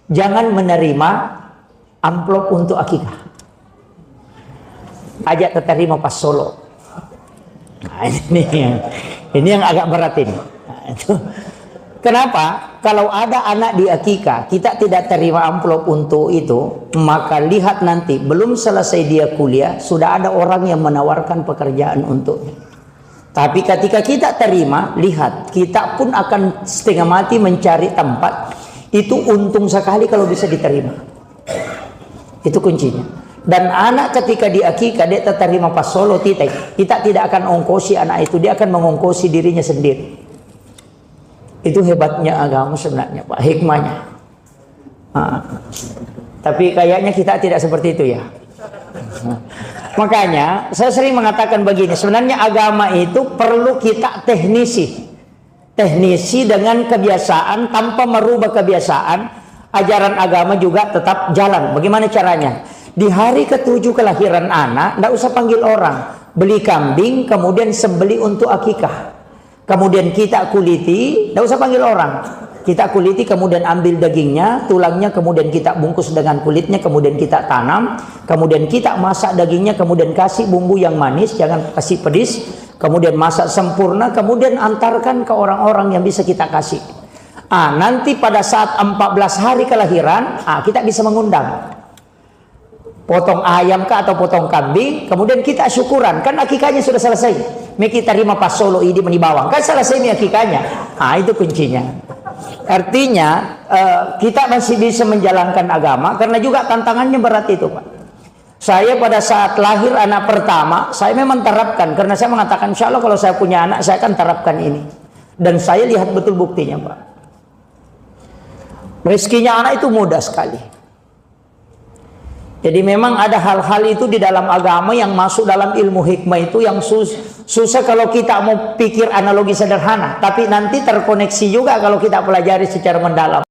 jangan menerima amplop untuk akikah. Ajak terima pas Solo. Nah, ini yang agak berat ini. Nah, itu. Kenapa? Kalau ada anak di akikah, kita tidak terima amplop untuk itu, maka lihat nanti, belum selesai dia kuliah, sudah ada orang yang menawarkan pekerjaan untuknya. Tapi ketika kita terima, lihat, kita pun akan setengah mati mencari tempat. Itu untung sekali kalau bisa diterima. Itu kuncinya. Dan anak ketika di akikah, dia terima pas Solo titik. Kita tidak akan ongkosi anak itu, dia akan mengongkosi dirinya sendiri. Itu hebatnya agama sebenarnya, Pak, hikmahnya. Tapi kayaknya kita tidak seperti itu ya. Makanya saya sering mengatakan begini, sebenarnya agama itu perlu kita teknisi dengan kebiasaan, tanpa merubah kebiasaan. Ajaran agama juga tetap jalan. Bagaimana caranya? Di hari ke-7 kelahiran anak, tidak usah panggil orang, beli kambing, kemudian sembeli untuk akikah. Kemudian kita kuliti, tidak usah panggil orang. Kita kuliti, kemudian ambil dagingnya, tulangnya, kemudian kita bungkus dengan kulitnya, kemudian kita tanam, kemudian kita masak dagingnya, kemudian kasih bumbu yang manis, jangan kasih pedis, kemudian masak sempurna, kemudian antarkan ke orang-orang yang bisa kita kasih. Nanti pada saat 14 hari kelahiran, kita bisa mengundang. Potong ayam kah atau potong kambing, kemudian kita syukuran, kan akikahnya sudah selesai. Kita terima pas Solo ini menibawang, kan selesai akikahnya. Itu kuncinya. Artinya kita masih bisa menjalankan agama, karena juga tantangannya berat itu, Pak. Saya pada saat lahir anak pertama, saya memang terapkan, karena saya mengatakan insya Allah kalau saya punya anak, saya akan terapkan ini. Dan saya lihat betul buktinya, Pak. Rezekinya anak itu mudah sekali. Jadi memang ada hal-hal itu di dalam agama yang masuk dalam ilmu hikmah itu yang susah kalau kita mau pikir analogi sederhana. Tapi nanti terkoneksi juga kalau kita pelajari secara mendalam.